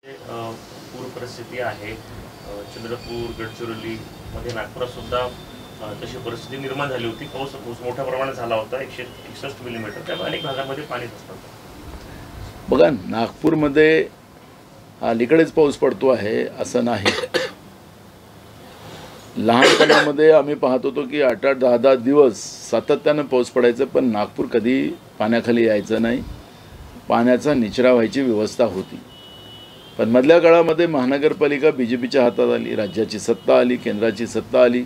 पूर परिस्थिती आहे चंद्रपूर गडचिरोली मध्ये नागपुरात सुद्धा तशी परिस्थिती निर्माण झाली होती। पाऊस मोठ्या प्रमाणात झाला होता 161 मिलीमीटर। त्यामुळे अनेक भागांमध्ये पाणी असतं। बघा नागपूरमध्ये अलीकडेच पाऊस पडतो आहे असं नाही। लहानपणामध्ये आम्ही पाहत होतो की 8-8 10-10 दिवस सातत्याने पाऊस पडायचा, पण नागपूर कधी पाण्याखाली यायचं नाही, पाण्याचा निचरा व्हायची व्यवस्था होती। पण मधल्या काळामध्ये महानगरपालिका बीजेपीच्या हातात आली, राज्याची सत्ता आली, केंद्राची सत्ता आली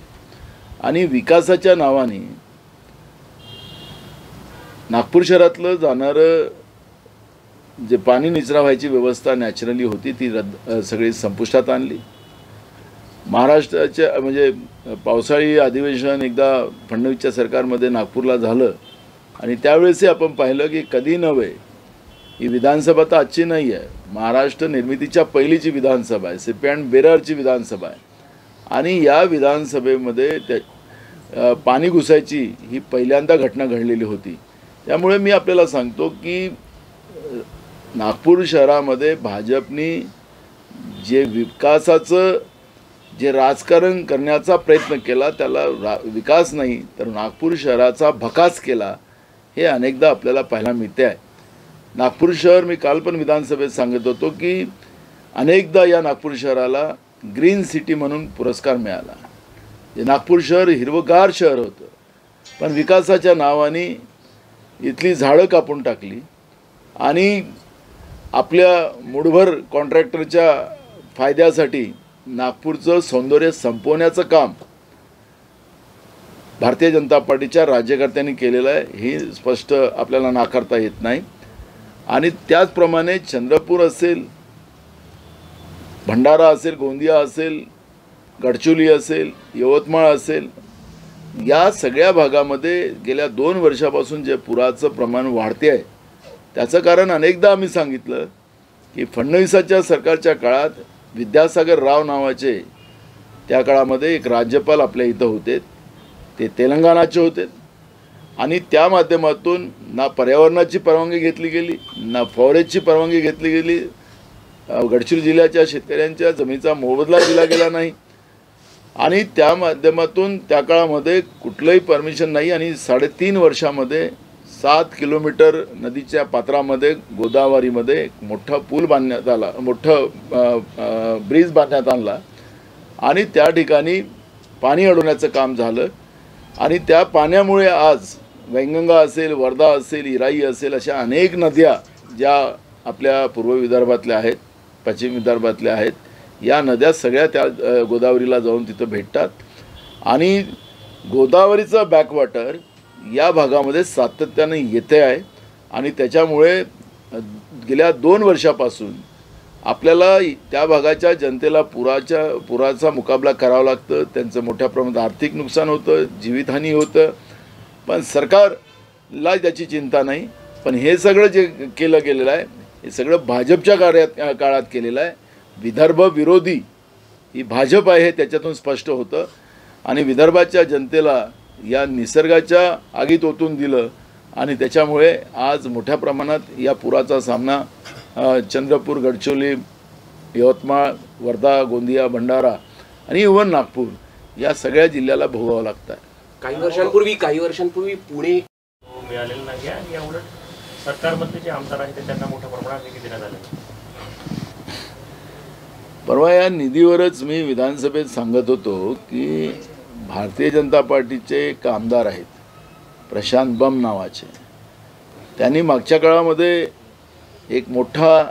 आणि विकासाच्या नावाने नागपूर शहरातलं जाणारं जे पाणी निचरा व्हायची व्यवस्था नॅचरली होती ती सगळी संपुष्टात आणली। महाराष्ट्राच्या म्हणजे पावसाळी अधिवेशन एकदा फडणवीसच्या सरकारमध्ये नागपूरला झालं आणि त्यावेळेसही आपण पाहिलं की कधी नव्हे ही विधानसभा तर आजची नाही आहे, महाराष्ट्र निर्मितीच्या पहिलीची विधानसभा आहे, सीपी अँड बेररची विधानसभा आहे आणि या विधानसभेमध्ये पाणी घुसायची ही पहिल्यांदा घटना घडलेली होती। त्यामुळे मी आपल्याला सांगतो की नागपूर शहरामध्ये भाजपने जे विकासाचं जे राजकारण करण्याचा प्रयत्न केला त्याला विकास नाही तर नागपूर शहराचा भकास केला, हे अनेकदा आपल्याला पाहायला मिळते आहे। नागपूर शहर मी काल पण विधानसभेत सांगत होतो की अनेकदा या नागपूर शहराला ग्रीन सिटी म्हणून पुरस्कार मिळाला। जे नागपूर शहर हिरवगार शहर होतं, पण विकासाच्या नावाने इथली झाडं कापून टाकली आणि आपल्या मुठभर कॉन्ट्रॅक्टरच्या फायद्यासाठी नागपूरचं सौंदर्य संपवण्याचं काम भारतीय जनता पार्टीच्या राज्यकर्त्यांनी केलेलं आहे, हे स्पष्ट आपल्याला नाकारता येत नाही। आणि त्याचप्रमाणे चंद्रपूर असेल, भंडारा असेल, गोंदिया असेल, गडचिरोली असेल, यवतमाळ असेल, या सगळ्या भागामध्ये गेल्या 2 वर्षापासून जे पुराचं प्रमाण वाढते आहे त्याचं कारण अनेकदा आम्ही सांगितलं की फडणवीसाच्या सरकारच्या काळात विद्यासागर राव नावाचे त्या काळामध्ये एक राज्यपाल आपल्या इथं होते, ते तेलंगणाचे होते आणि त्या माध्यमातून ना पर्यावरणाची परवानगी घेतली गेली ना फॉरेस्टची परवानगी घेतली गेली। गडचिरोली जिल्ह्याच्या शेतकऱ्यांच्या जमिनीचा मोबदला दिला गेला नाही आणि त्या माध्यमातून त्या काळामध्ये कुठलंही परमिशन नाही आणि 3.5 वर्षामध्ये 7 किलोमीटर नदीच्या पात्रामध्ये गोदावरीमध्ये मोठा पूल बांधण्यात आला, मोठं ब्रिज बांधण्यात आणला आणि त्या ठिकाणी पाणी अडवण्याचं काम झालं आणि त्या पाण्यामुळे आज वैनगंगा असेल, वर्धा असेल, इराई असेल, अशा अनेक नद्या ज्या आपल्या पूर्व विदर्भातल्या आहेत, पश्चिम विदर्भातल्या आहेत, या नद्या सगळ्या त्या गोदावरीला जाऊन तिथं भेटतात आणि गोदावरीचं बॅकवॉटर या भागामध्ये सातत्याने येते आहे आणि त्याच्यामुळे गेल्या 2 वर्षापासून आपल्याला त्या भागाच्या जनतेला पुराचा मुकाबला करावा लागतं। त्यांचं मोठ्या प्रमाणात आर्थिक नुकसान होतं, जीवितहानी होतं, पण सरकारला त्याची चिंता नाही। पण हे सगळं जे केलं गेलेलं आहे हे सगळं भाजपच्या काळात केलेलं आहे। विदर्भ विरोधी ही भाजप आहे त्याच्यातून स्पष्ट होतं आणि विदर्भाच्या जनतेला या निसर्गाच्या आगीत ओतून दिलं आणि त्याच्यामुळे आज मोठ्या प्रमाणात या पुराचा सामना चंद्रपूर, गडचिरोली, यवतमाळ, वर्धा, गोंदिया, भंडारा आणि इव्हन नागपूर या सगळ्या जिल्ह्याला भोगावं लागतं आहे। काही वर्षांपूर्वी पुणे मिळालेलं नाही आणि याउलट सरकारमधले जे आमदार आहेत त्यांना मोठ्या प्रमाणात निधी देण्यात आलेला। परवा या निधीवरच मी विधानसभेत सांगत होतो की भारतीय जनता पार्टीचे एक आमदार आहेत प्रशांत बम नावाचे, त्यांनी मागच्या काळामध्ये एक मोठा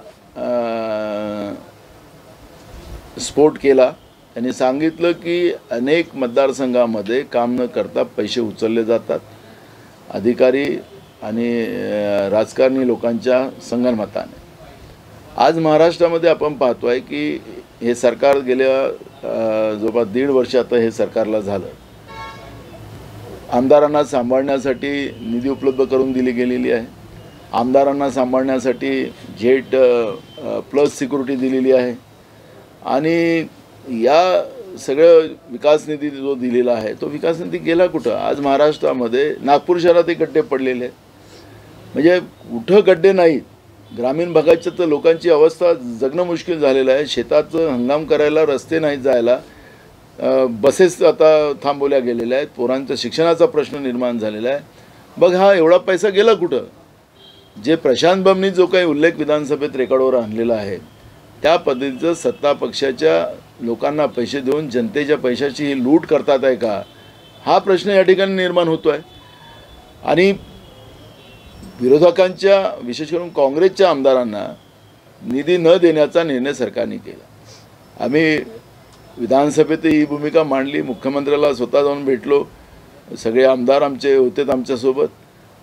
स्फोट केला। त्यांनी सांगितलं की अनेक मतदारसंघामध्ये काम न करता पैसे उचलले जातात अधिकारी आणि राजकारणी लोकांच्या संगनमताने। आज महाराष्ट्रामध्ये आपण पाहतोय की हे सरकार गेल्या जवळपास 1.5 वर्ष आता हे सरकारला झालं, आमदारांना सांभाळण्यासाठी निधी उपलब्ध करून दिली गेलेली आहे, आमदारांना सांभाळण्यासाठी जेट प्लस सिक्युरिटी दिलेली आहे आणि या सगळं विकास निधी जो दिलेला आहे तो विकास निधी गेला कुठं? आज महाराष्ट्रामध्ये नागपूर शहरातही गड्डे पडलेले आहेत, म्हणजे कुठं गड्डे नाहीत ग्रामीण भागाच्या तर लोकांची अवस्था जगणं मुश्किल झालेलं आहे. शेताचं हंगाम करायला रस्ते नाहीत जायला, बसेस आता थांबवल्या गेलेल्या आहेत, पोरांच्या शिक्षणाचा प्रश्न निर्माण झालेला आहे. बघ हा एवढा पैसा गेला कुठं? जे प्रशांत बमनी जो काही उल्लेख विधानसभेत रेकॉर्डवर आणलेला आहे त्या पद्धतीचं सत्ता पक्षाच्या लोकांना पैसे देऊन जनतेच्या पैशाची ही लूट करतात आहे का, हा प्रश्न या ठिकाणी निर्माण होतो आहे. आणि विरोधकांच्या विशेष करून काँग्रेसच्या आमदारांना निधी न देण्याचा निर्णय सरकारने केला. आम्ही विधानसभेत ही भूमिका मांडली, मुख्यमंत्र्याला स्वतः जाऊन भेटलो, सगळे आमदार आमचे होते आमच्यासोबत,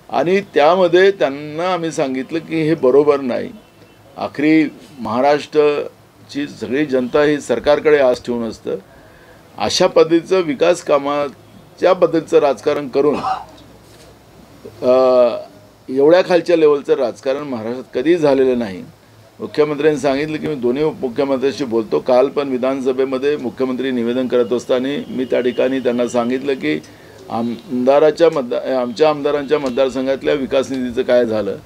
आणि त्यामध्ये त्यांना आम्ही सांगितलं की हे बरोबर नाही. आखरी महाराष्ट्राची सगळी जनता ही सरकारकडे आस ठेवून असतं. अशा पद्धतीचं विकास कामाच्या पद्धतीचं राजकारण करून एवढ्या खालच्या लेवलचं राजकारण महाराष्ट्रात कधीच झालेलं नाही. मुख्यमंत्र्यांनी सांगितलं की मी दोन्ही मुख्यमंत्र्यांशी बोलतो. काल पण विधानसभेमध्ये मुख्यमंत्री निवेदन करत असताना मी त्या ठिकाणी त्यांना सांगितलं की आमच्या आमदारांच्या मतदारसंघातल्या विकास निधीचं काय झालं,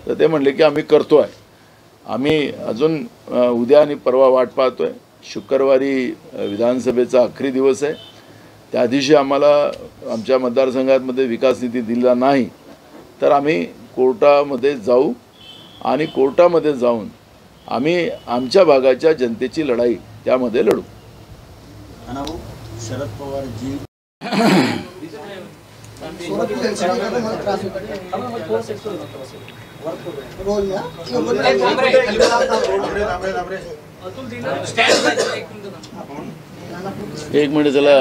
तर ते म्हणले की आम्ही करतो आहे. आम्ही अजून उद्या आणि परवा वाट पाहतो आहे. शुक्रवारी विधानसभेचा आखरी दिवस आहे. त्या दिवशी आम्हाला आमच्या मतदारसंघामध्ये विकास निधी दिला नाही तर आम्ही कोर्टामध्ये जाऊ आणि कोर्टामध्ये जाऊन आम्ही आमच्या भागाच्या जनतेची लढाई त्यामध्ये लढू. शरद पवार जी एक मिनट चला,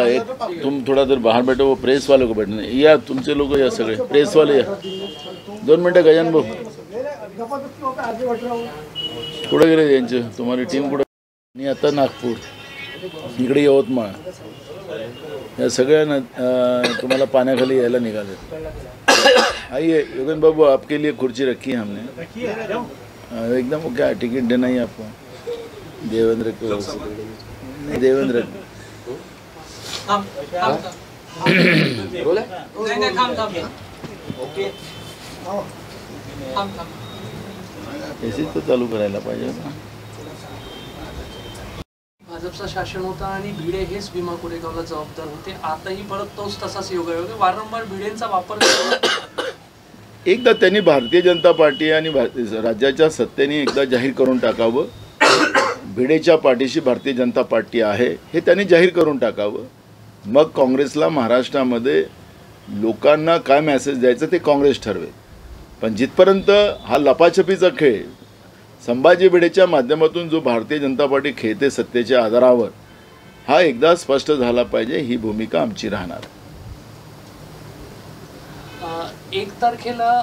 तुम थोड़ा देर बाहर बैठो, वो प्रेस वालों को बैठने या तुमचे लोग या सगळे प्रेस वाले या 2 मिनटं. गजान भाऊ कुठे गेले यांचे, तुम्हारी टीम कुठे? आणि आता नागपूर, इकडे यवतमाळ, या सगळ्यांना तुम्हाला पाण्याखाली यायला निघाले. आइए योगेंद्र बाबू, आपके लिए कुर्सी रखी है हमने एकदम. क्या टिकट देना ही आपको? देवेंद्र को नहीं, देवेंद्र एसी तो चालू करायला पाहिजे ना. भाजपचं शासन होतं आणि भिडे हेच भीमा कोरेगावला जबाबदार होते. आताही परत तोच तसाच योगायोग आहे. वारंवार भिडेंचा वापर एकदा त्यांनी भारतीय जनता पार्टी आणि राज्याच्या सत्तेने एकदा जाहीर करून टाकावं भिडेच्या पाठीशी भारतीय जनता पार्टी आहे हे त्यांनी जाहीर करून टाकावं. मग काँग्रेसला महाराष्ट्रामध्ये लोकांना काय मेसेज द्यायचं ते काँग्रेस ठरवेल. पण जिथपर्यंत हा लपाछपीचा खेळ संभाजी भिडेच्या माध्यमातून जो भारतीय जनता पार्टी खेळते सत्तेच्या आधारावर, हा एकदा स्पष्ट झाला पाहिजे. ही भूमिका आमची राहणार. 1 तारखेला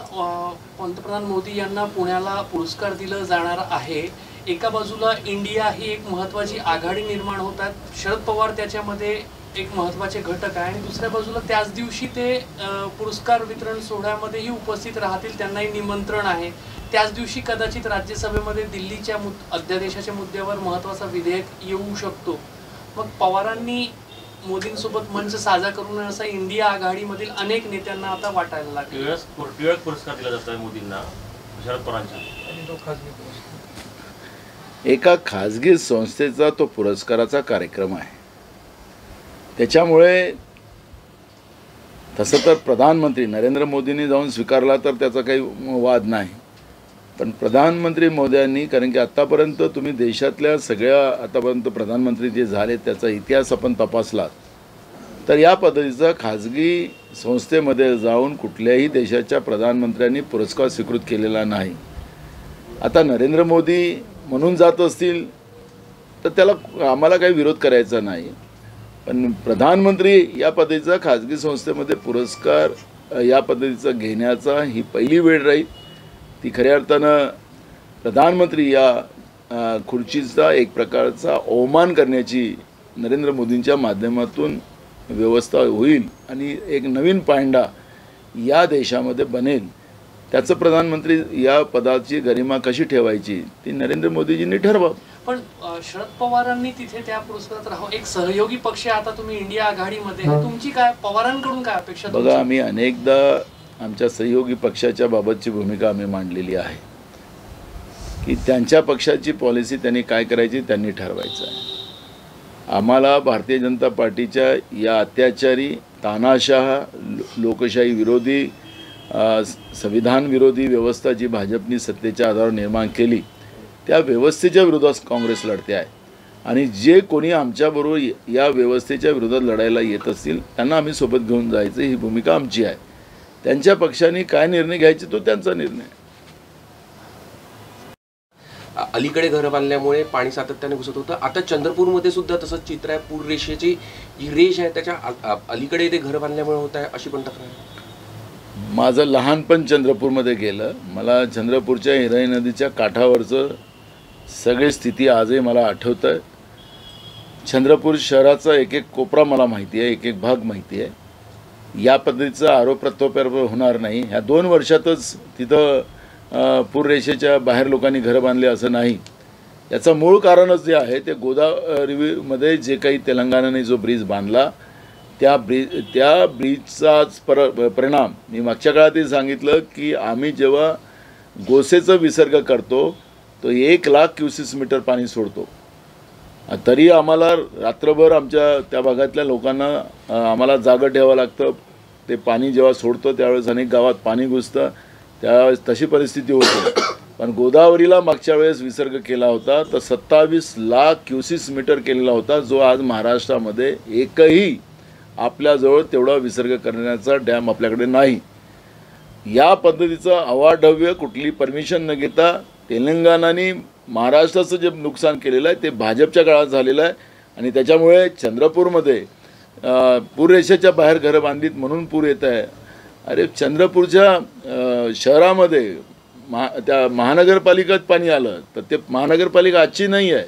पंतप्रधान मोदी यांना पुण्याला पुरस्कार दिला जाणार आहे. एका बाजूला इंडिया ही एक महत्त्वाची आघाडी निर्माण होतात, शरद पवार त्याच्यामध्ये एक महत्त्वाचे घटक आहे, आणि दुसऱ्या बाजूला त्याच दिवशी ते पुरस्कार वितरण सोहळ्यामध्येही उपस्थित राहतील, त्यांनाही निमंत्रण आहे. त्याच दिवशी कदाचित राज्यसभेमध्ये दिल्लीच्या अध्यादेशाच्या मुद्द्यावर महत्त्वाचा विधेयक येऊ शकतो. मग पवारांनी मोदींसोबत मंच साजा करू नये असं इंडिया आघाडीमधील अनेक नेत्यांना आता वाटायला लागले. टिळक पुरस्कार दिला जातोय मोदींना शरद पवारांच्या. एका खाजगी संस्थेचा तो पुरस्काराचा कार्यक्रम आहे. त्याच्यामुळे तसं तर प्रधानमंत्री नरेंद्र मोदींनी जाऊन स्वीकारला तर त्याचा काही वाद नाही. पण प्रधानमंत्री मोदयांनी, कारण की आत्तापर्यंत तुम्ही देशातल्या सगळ्या आतापर्यंत प्रधानमंत्री जे झाले त्याचा इतिहास आपण तपासला तर या पद्धतीचा खाजगी संस्थेमध्ये जाऊन कुठल्याही देशाच्या प्रधानमंत्र्यांनी पुरस्कार स्वीकृत केलेला नाही. आता नरेंद्र मोदी म्हणून जात असतील तर त्याला आम्हाला काही विरोध करायचा नाही. पण प्रधानमंत्री या पद्धतीचा खाजगी संस्थेमध्ये पुरस्कार या पद्धतीचा घेण्याचा ही पहिली वेळ राहील. ती खऱ्या अर्थानं प्रधानमंत्री या खुर्चीचा एक प्रकारचा अवमान करण्याची नरेंद्र मोदींच्या माध्यमातून व्यवस्था होईल आणि एक नवीन पायंडा या देशामध्ये बनेल. त्याचं प्रधानमंत्री या पदाची गरिमा कशी ठेवायची ती नरेंद्र मोदीजींनी ठरवावं. पण शरद पवारांनी तिथे त्या पुरस्कारात राहावं. एक सहयोगी पक्ष आता तुम्ही इंडिया आघाडीमध्ये, तुमची काय पवारांकडून काय अपेक्षा? बघा, आम्ही अनेकदा आमच्या सहयोगी पक्षाच्या बाबतची भूमिका आम्ही मांडलेली आहे. की त्यांच्या पक्षाची पॉलिसी त्यांनी काय करायची त्यांनी ठरवायचं आहे. आम्हाला भारतीय जनता पार्टीच्या या अत्याचारी तानाशाह लोकशाही विरोधी संविधान विरोधी व्यवस्था जी भाजपनी सत्तेच्या आधारावर निर्माण केली त्या व्यवस्थेच्या विरोधात काँग्रेस लढते आहे. आणि जे कोणी आमच्याबरोबर या व्यवस्थेच्या विरोधात लढायला येत असतील त्यांना आम्ही सोबत घेऊन जायचं ही भूमिका आमची आहे. त्यांच्या पक्षाने काय निर्णय घ्यायचे तो त्यांचा निर्णय. अलीकडे घर बांधल्यामुळे पाणी सातत्याने घुसत होतं. आता चंद्रपूरमध्ये सुद्धा तसंच चित्र आहे. पूर रेषेची जी रेष आहे त्याच्या अलीकडे ते घर बांधल्यामुळे होत आहे अशी पण तक्रार आहे. माझं लहानपण चंद्रपूरमध्ये गेलं. मला चंद्रपूरच्या हिराई नदीच्या काठावरचं सगळी स्थिती आजही मला आठवतं आहे. चंद्रपूर शहराचा एक एक कोपरा मला माहिती आहे, एक एक भाग माहिती आहे. या पद्धतीचा आरोप प्रत्यारोप होणार नाही. ह्या 2 वर्षातच तिथं पूररेषेच्या बाहेर लोकांनी घरं बांधले असं नाही. याचं मूळ कारणच जे आहे ते गोदावरीमध्ये जे काही तेलंगणाने जो ब्रिज बांधला त्या ब्रिजचाच परिणाम मी मागच्या काळातही सांगितलं की आम्ही जेव्हा गोसेचं विसर्ग करतो तो 1,00,000 क्युसेस मीटर पाणी सोडतो. तरी आम्हाला रात्रभर आमच्या त्या भागातल्या लोकांना आम्हाला जागं ठेवावं लागतं. ते पाणी जेव्हा सोडतो त्यावेळेस अनेक गावात पाणी घुसतं त्यावेळेस तशी परिस्थिती होती. पण गोदावरीला मागच्या वेळेस विसर्ग केला होता तर 27,00,000 क्युसेस मीटर केलेला होता जो आज महाराष्ट्रामध्ये एकही आपल्याजवळ तेवढा विसर्ग करण्याचा डॅम आपल्याकडे नाही. या पद्धतीचं अवाढव्य कुठली परमिशन न घेता तेलंगणाने महाराष्ट्राचं जे नुकसान केलेलं आहे ते भाजपच्या काळात झालेलं आहे. आणि त्याच्यामुळे चंद्रपूरमध्ये पूररेषेच्या बाहेर घरं बांधलीत म्हणून पूर येत आहे. अरे चंद्रपूरच्या शहरामध्ये त्या महानगरपालिकेत पाणी आलं तर ते महानगरपालिका आजची नाही आहे.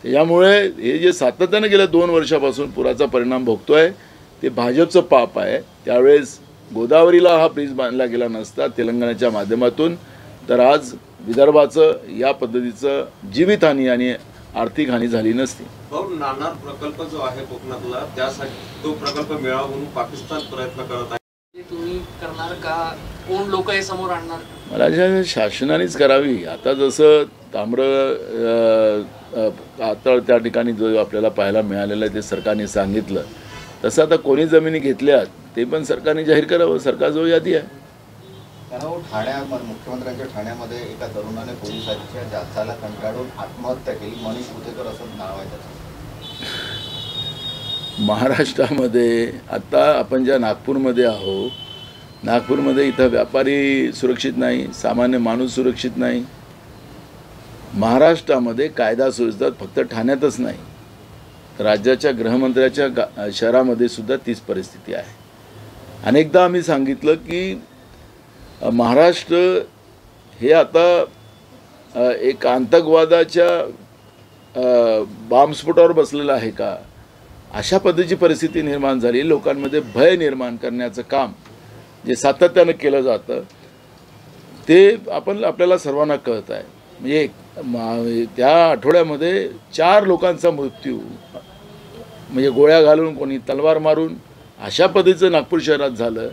त्याच्यामुळे हे जे सातत्यानं गेल्या 2 वर्षापासून पुराचा परिणाम भोगतो आहे ते भाजपचं पाप आहे. त्यावेळेस गोदावरीला हा ब्रिज बांधला गेला नसता तेलंगणाच्या माध्यमातून तर आज विदर्भाचं या पद्धतीचं जीवितहानी आणि आर्थिक हानी झाली नसती. नाणार प्रकल्प जो आहे कोकणातला त्यासाठी तो प्रकल्प मिळावा म्हणून पाकिस्तान प्रयत्न करत आहे. तुम्ही करणार का? कोण लोक हे समोर आणणार? मला शासनानेच करावी. आता जसं आता त्या ठिकाणी जो आपल्याला पाहायला मिळालेलं आहे ते सरकारने सांगितलं तसं आता कोणी जमिनी घेतल्यात ते पण सरकारने जाहीर करावं. सरकारजवळ यादी आहे. मुख्यमंत्र्यांच्या ठाण्यामध्ये एका तरुणाने पोलिसांच्या जाचाला कंटाळून आत्महत्या केली. मनीष कुतेकर असं नाव आहे त्याचं. महाराष्ट्रामध्ये आता आपण ज्या नागपूरमध्ये आहोत नागपूरमध्ये इथं व्यापारी सुरक्षित नाही, सामान्य माणूस सुरक्षित नाही. महाराष्ट्रामध्ये कायदा सुव्यवस्था फक्त ठाण्यातच नाही राज्याच्या गृहमंत्र्याच्या शहरामध्ये सुद्धा तीच परिस्थिती आहे. अनेकदा आम्ही सांगितलं की महाराष्ट्र हे आता एक आतंकवादाच्या बॉम्बस्फोटावर बसलेलं आहे का अशा पद्धतीची परिस्थिती निर्माण झाली. लोकांमध्ये भय निर्माण करण्याचं काम जे सातत्यानं केलं जातं ते आपल्याला सर्वांना कळत आहे. म्हणजे त्या आठवड्यामध्ये 4 लोकांचा मृत्यू म्हणजे गोळ्या घालून कोणी तलवार मारून अशा पद्धतीचं नागपूर शहरात झालं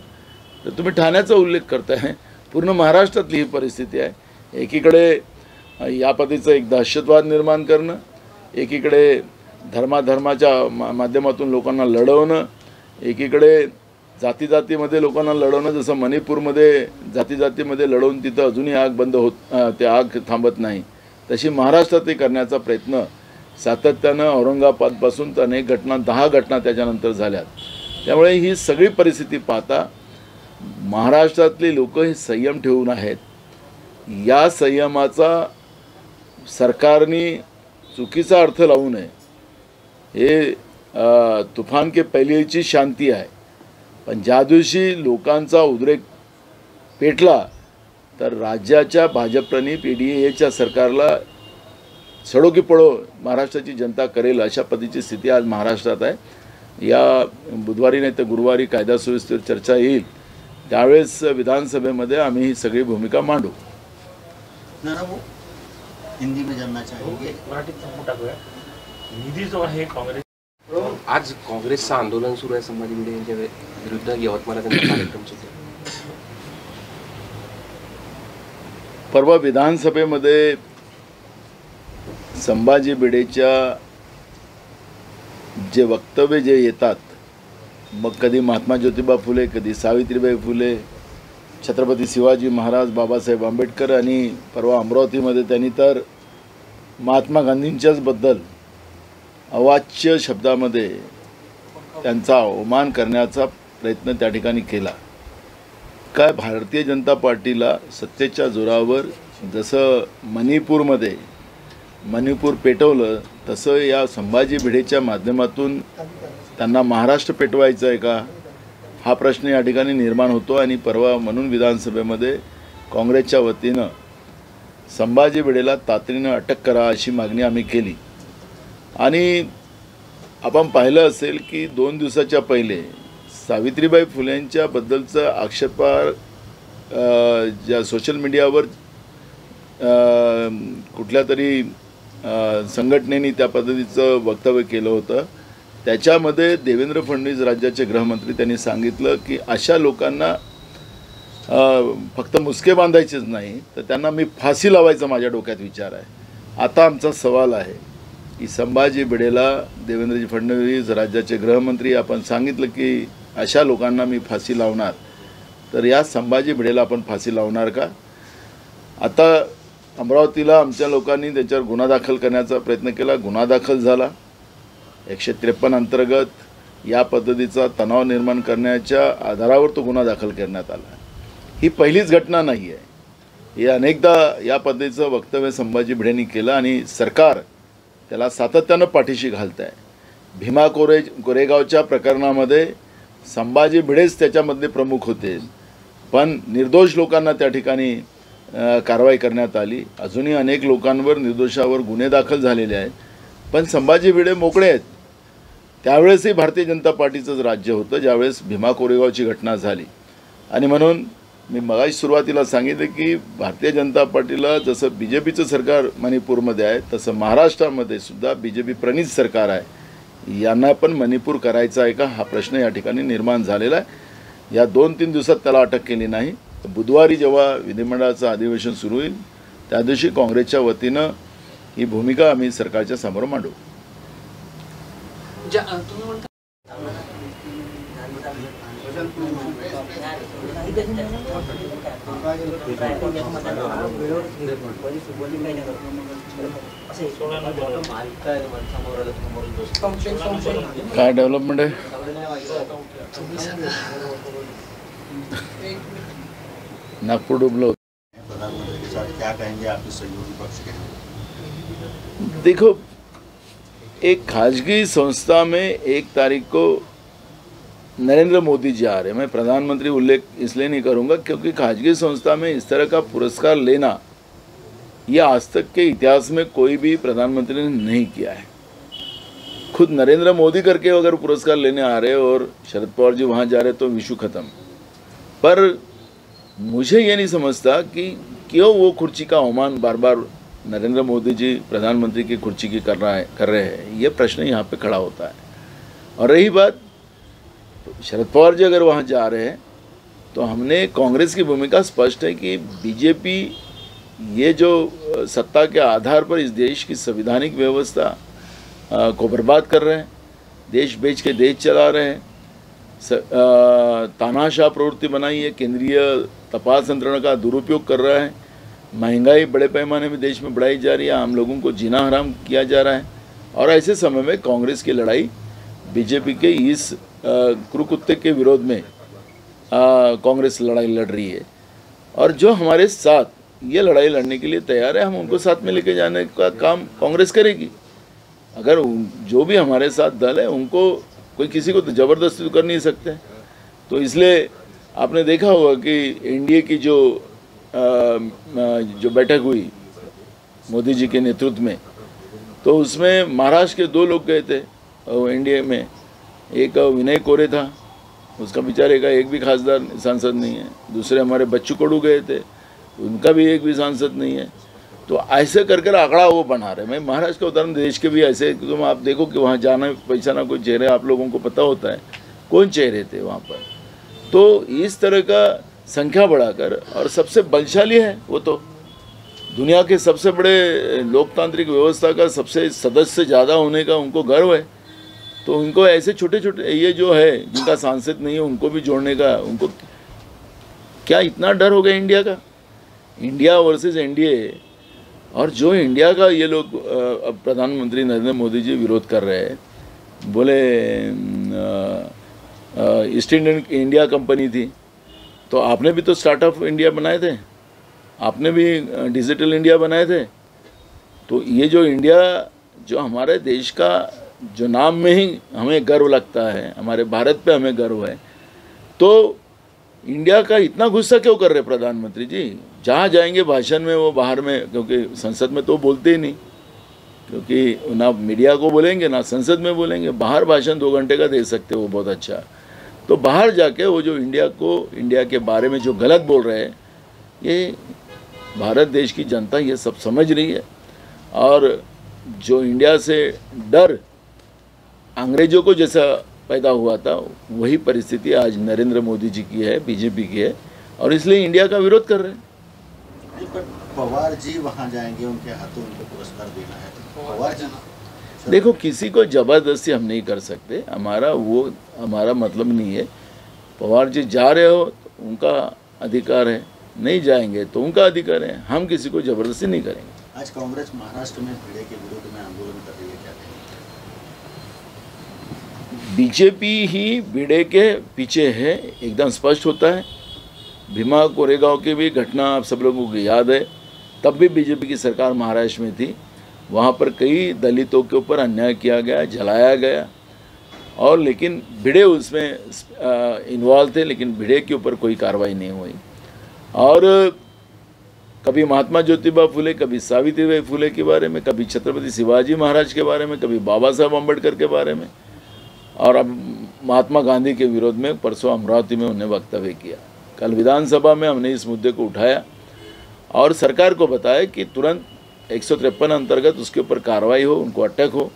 तर तुम्ही ठाण्याचा उल्लेख करताय. पूर्ण महाराष्ट्रातली ही परिस्थिती आहे. एकीकडे या पद्धतीचं एक दहशतवाद निर्माण करणं, एकीकडे धर्माच्या माध्यमातून लोकांना लढवणं, एकीकडे जातीमध्ये लोकांना लढवणं. जसं मणिपूरमध्ये जातीमध्ये लढवून तिथं अजूनही आग बंद ते आग थांबत नाही तशी महाराष्ट्रातही करण्याचा प्रयत्न सातत्यानं औरंगाबादपासून तर अनेक घटना 10 घटना त्याच्यानंतर झाल्यात. त्यामुळे ही सगळी परिस्थिती पाहता महाराष्ट्रातले लोक हे संयम ठेवून आहेत. या संयमाचा सरकारने चुकीचा अर्थ लावू नये. हे तुफान के पहिलेची शांती आहे. पण ज्या दिवशी लोकांचा उद्रेक पेटला तर राज्याच्या भाजपने PDAच्या सरकारला सडो की पडो महाराष्ट्राची जनता करेल अशा पद्धतीची स्थिती आज महाराष्ट्रात आहे. या बुधवारी नाही तर गुरुवारी कायदा सुव्यवस्थेवर चर्चा येईल त्यावेळेस विधानसभेमध्ये आम्ही ही सगळी भूमिका मांडू. हिंदी में जानना चाहेंगे. मराठीत टाकूया. निधी जो आहे काँग्रेस आज काँग्रेसचं आंदोलन सुरू आहे. संभाजी भिडे यांच्या विरुद्ध यवतमाळला त्यांचा कार्यक्रम सुरू आहे. परवा विधानसभेमध्ये संभाजी भिडेच्या जे वक्तव्य जे येतात, मग कधी महात्मा ज्योतिबा फुले, कधी सावित्रीबाई फुले, छत्रपती शिवाजी महाराज, बाबासाहेब आंबेडकर, आणि परवा अमरावतीमध्ये त्यांनी तर महात्मा गांधींच्याच बद्दल अवाच्य शब्दामध्ये त्यांचा अवमान करण्याचा प्रयत्न त्या ठिकाणी केला. काय भारतीय जनता पार्टीला सत्तेच्या जोरावर जसं मणिपूर पेटवलं, तसं या संभाजी भिडेच्या माध्यमातून त्यांना महाराष्ट्र पेटवायचं आहे का, हा प्रश्न या ठिकाणी निर्माण होतो. आणि परवा म्हणून विधानसभेमध्ये काँग्रेसच्या वतीनं संभाजी भिडेला तातडीनं अटक करा अशी मागणी आम्ही केली. आणि आपण पाहिलं असेल की 2 दिवसाच्या पहिले सावित्रीबाई फुलेंच्या बद्दलचं आक्षेपार ज्या सोशल मीडियावर कुठल्या तरी संघटनेने त्या पद्धतीचं वक्तव्य केलं होतं, त्याच्यामध्ये देवेंद्र फडणवीस राज्याचे गृहमंत्री त्यांनी सांगितलं की अशा लोकांना फक्त मुसके बांधायचेच नाही, तर त्यांना मी फाशी लावायचा माझ्या डोक्यात विचार आहे. आता आमचा सवाल आहे की संभाजी भिडेला देवेंद्रजी फडणवीस राज्याचे गृहमंत्री आपण सांगितलं की अशा लोकांना मी फाशी लावणार, तर या संभाजी भिडेला आपण फाशी लावणार का? आता अमरावतीला आमच्या लोकांनी त्याच्यावर गुन्हा दाखल करण्याचा प्रयत्न केला, गुन्हा दाखल झाला. 153 अंतर्गत या पद्धतीचा तणाव निर्माण करण्याच्या आधारावर तो गुन्हा दाखल करण्यात आला. ही पहिलीच घटना नाही आहे, हे अनेकदा या पद्धतीचं वक्तव्य संभाजी भिडेंनी केलं आणि सरकार त्याला सातत्यानं पाठीशी घालत आहे. भीमा कोरेगावच्या प्रकरणामध्ये संभाजी भिडेच त्याच्यामधले प्रमुख होते, पण निर्दोष लोकांना त्या ठिकाणी कारवाई करण्यात आली. अजूनही अनेक लोकांवर, निर्दोषावर गुन्हे दाखल झालेले आहेत, पण संभाजी भिडे मोकळे आहेत. त्यावेळेसही भारतीय जनता पार्टीचंच राज्य होतं ज्यावेळेस भीमा कोरेगावची घटना झाली. आणि म्हणून मी मगाशी सुरुवातीला सांगितलं की भारतीय जनता पार्टीला जसं BJPचं सरकार मणिपूरमध्ये आहे, तसं महाराष्ट्रामध्ये सुद्धा BJP प्रणित सरकार आहे. यांना पण मणिपूर करायचं आहे का, हा प्रश्न या ठिकाणी निर्माण झालेला आहे. या 2-3 दिवसात त्याला अटक केली नाही. बुधवारी जेव्हा विधिमंडळाचं अधिवेशन सुरू होईल त्या दिवशी काँग्रेसच्या वतीनं ही भूमिका आम्ही सरकारच्या समोर मांडू. काय डेव्हलपमेंट आहे? नागपुर डूबलो. प्रधानमंत्री के साथ क्या कहेंगे आपके सहयोगी पक्ष के? देखो, एक खाजगी संस्था में 1 तारीख को नरेंद्र मोदी जी आ रहे हैं. मैं प्रधानमंत्री उल्लेख इसलिए नहीं करूंगा क्योंकि खाजगी संस्था में इस तरह का पुरस्कार लेना यह आज तक के इतिहास में कोई भी प्रधानमंत्री ने नहीं किया है. खुद नरेंद्र मोदी करके अगर पुरस्कार लेने आ रहे और शरद पवार जी वहाँ जा रहे तो विशु खत्म. पर मुझे ये नहीं समझता कि क्यों वो कुर्सी का अवमान बार बार नरेंद्र मोदी जी प्रधानमंत्री की कुर्सी की कर रहे हैं. ये प्रश्न यहाँ पे खड़ा होता है. और रही बात शरद पवार जी अगर वहाँ जा रहे हैं तो हमने कांग्रेस की भूमिका स्पष्ट है कि बीजेपी ये जो सत्ता के आधार पर इस देश की संवैधानिक व्यवस्था को बर्बाद कर रहे हैं, देश बेच के देश चला रहे हैं, तानाशाह प्रवृत्ति बनाई है, केंद्रीय तपास यंत्रणा का दुरुपयोग कर रहा है, महंगाई बड़े पैमाने में देश में बढ़ाई जा रही है, आम लोगों को जीना हराम किया जा रहा है. और ऐसे समय में कांग्रेस की लड़ाई बीजेपी के इस कुकुत्ते के विरोध में कांग्रेस लड़ाई लड़ रही है. और जो हमारे साथ ये लड़ाई लड़ने के लिए तैयार है, हम उनको साथ में लेके जाने का काम कांग्रेस करेगी. अगर जो भी हमारे साथ दल है उनको कोई किसी को तो ज़बरदस्ती कर नहीं सकते. तो इसलिए आपने देखा होगा कि एनडीए की जो बैठक हुई मोदी जी के नेतृत्व में, तो उसमें महाराष्ट्र के 2 लोग गए थे एनडीए में. एक विनय कोरे था, उसका बेचारे का एक भी खासदार सांसद नहीं है. दूसरे हमारे बच्चू कडू गए थे, उनका भी एक भी सांसद नहीं है. तो ऐसे कर कर आंकड़ा वो बना रहे. मैं महाराष्ट्र का उदाहरण, देश के भी ऐसे तुम आप देखो कि वहाँ जाना पहचाना कोई चेहरे आप लोगों को पता होता है कौन चेहरे थे वहाँ पर. तो इस तरह का संख्या बढ़ाकर, और सबसे बलशाली है वो तो दुनिया के सबसे बड़े लोकतांत्रिक व्यवस्था का सबसे सदस्य ज़्यादा होने का उनको गर्व है। तो उनको ऐसे छोटे छोटे ये जो है जिनका सांसद नहीं है उनको भी जोड़ने का उनको क्या इतना डर हो गया इंडिया का? इंडिया वर्सेस एनडीए, और जो इंडिया का ये लोग अब प्रधानमंत्री नरेंद्र मोदी जी विरोध कर रहे हैं, बोले ईस्ट इंडिया कंपनी थी, तो आपने भी तो स्टार्टअप इंडिया बनाए थे, आपने भी डिजिटल इंडिया बनाए थे। तो ये जो इंडिया, जो हमारे देश का जो नाम में ही हमें गर्व लगता है, हमारे भारत पे हमें गर्व है, तो इंडिया का इतना गुस्सा क्यों कर रहे प्रधानमंत्री जी? जहाँ जाएंगे भाषण में वो बाहर में, क्योंकि संसद में तो बोलते ही नहीं, क्योंकि ना मीडिया को बोलेंगे ना संसद में बोलेंगे, बाहर भाषण 2 घंटे का दे सकते वो बहुत अच्छा। तो बाहर जाके वो जो इंडिया के बारे में जो गलत बोल रहे हैं, ये भारत देश की जनता ये सब समझ रही है। और जो इंडिया से डर अंग्रेजों को जैसा पैदा हुआ था, वही परिस्थिति आज नरेंद्र मोदी जी की है, बीजेपी की है, और इसलिए इंडिया का विरोध कर रहे हैं। पर पवार जी वहाँ जाएंगे, उनके हाथों उनको पुरस्कार देना है, तो पवार जी देखो, किसी को जबरदस्ती हम नहीं कर सकते, हमारा मतलब नहीं है। पवार जी जा रहे हो तो उनका अधिकार है, नहीं जाएंगे तो उनका अधिकार है, हम किसी को जबरदस्ती नहीं करेंगे। आज कांग्रेस महाराष्ट्र में भिड़े के विरोध में आंदोलन कर रही है, क्या कहेंगे? बीजेपी ही भिड़े के पीछे है, एकदम स्पष्ट होता है। भीमा कोरेगांव की भी घटना आप सब लोगों को याद है, तब भी बीजेपी की सरकार महाराष्ट्र में थी, वहाँ पर कई दलितों के ऊपर अन्याय किया गया, जलाया गया, और लेकिन भिड़े उसमें इन्वॉल्व थे, लेकिन भिड़े के ऊपर कोई कार्रवाई नहीं हुई। और कभी महात्मा ज्योतिबा फुले, कभी सावित्रीबाई फुले के बारे में, कभी छत्रपति शिवाजी महाराज के बारे में, कभी बाबा साहब अम्बेडकर के बारे में, और अब महात्मा गांधी के विरोध में परसों अमरावती में उन्हें वक्तव्य किया। कल विधानसभा में हमने इस मुद्दे को उठाया और सरकार को बताया कि तुरंत 153 अंतर्गत उसके ऊपर कार्रवाई हो, उनको अटक हो।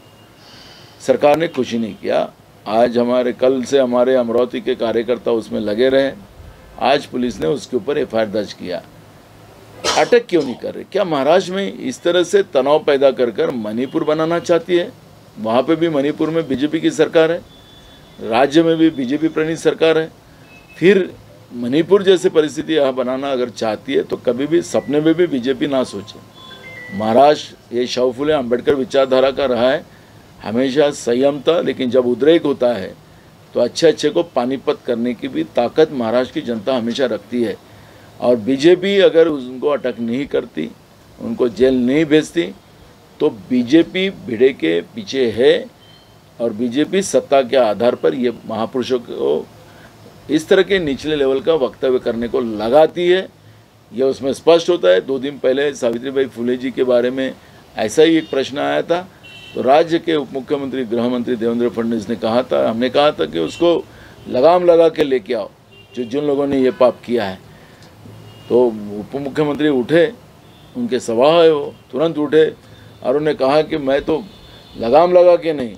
सरकार ने कुछ नहीं किया। आज कल से हमारे अमरावती के कार्यकर्ता उसमें लगे रहे, आज पुलिस ने उसके ऊपर FIR दर्ज किया। अटक क्यों नहीं कर रहे? क्या महाराष्ट्र में इस तरह से तनाव पैदा कर मणिपुर बनाना चाहती है? वहाँ पे भी मणिपुर में बीजेपी की सरकार है, राज्य में भी बीजेपी प्रणीत सरकार है, फिर मणिपुर जैसी परिस्थिति यहाँ बनाना अगर चाहती है तो कभी भी सपने में भी बीजेपी ना सोचे। महाराष्ट्र ये शाहू फुले अम्बेडकर विचारधारा का रहा है, हमेशा संयम था, लेकिन जब उद्रेक होता है तो अच्छे को पानीपत करने की भी ताकत महाराष्ट्र की जनता हमेशा रखती है। और बीजेपी अगर उनको अटक नहीं करती, उनको जेल नहीं भेजती, तो बीजेपी भिड़े के पीछे है, और बीजेपी सत्ता के आधार पर ये महापुरुषों को इस तरह के निचले लेवल का वक्तव्य करने को लगाती है। यह उसमें स्पष्ट होता है। 2 दिन पहले सावित्रीबाई फुले जी के बारे में ऐसा ही एक प्रश्न आया था, तो राज्य के उप मुख्यमंत्री गृह मंत्री देवेंद्र फडणवीस ने कहा था, हमने कहा था कि उसको लगाम लगा के लेके आओ जिन लोगों ने ये पाप किया है। तो उप मुख्यमंत्री उठे, उनके सभा है वो, तुरंत उठे और उन्होंने कहा कि मैं तो लगाम लगा के नहीं,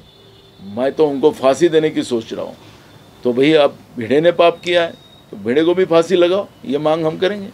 मैं तो उनको फांसी देने की सोच रहा हूँ। तो भाई अब भिड़े ने पाप किया है तो भिड़े को भी फांसी लगाओ, ये मांग हम करेंगे।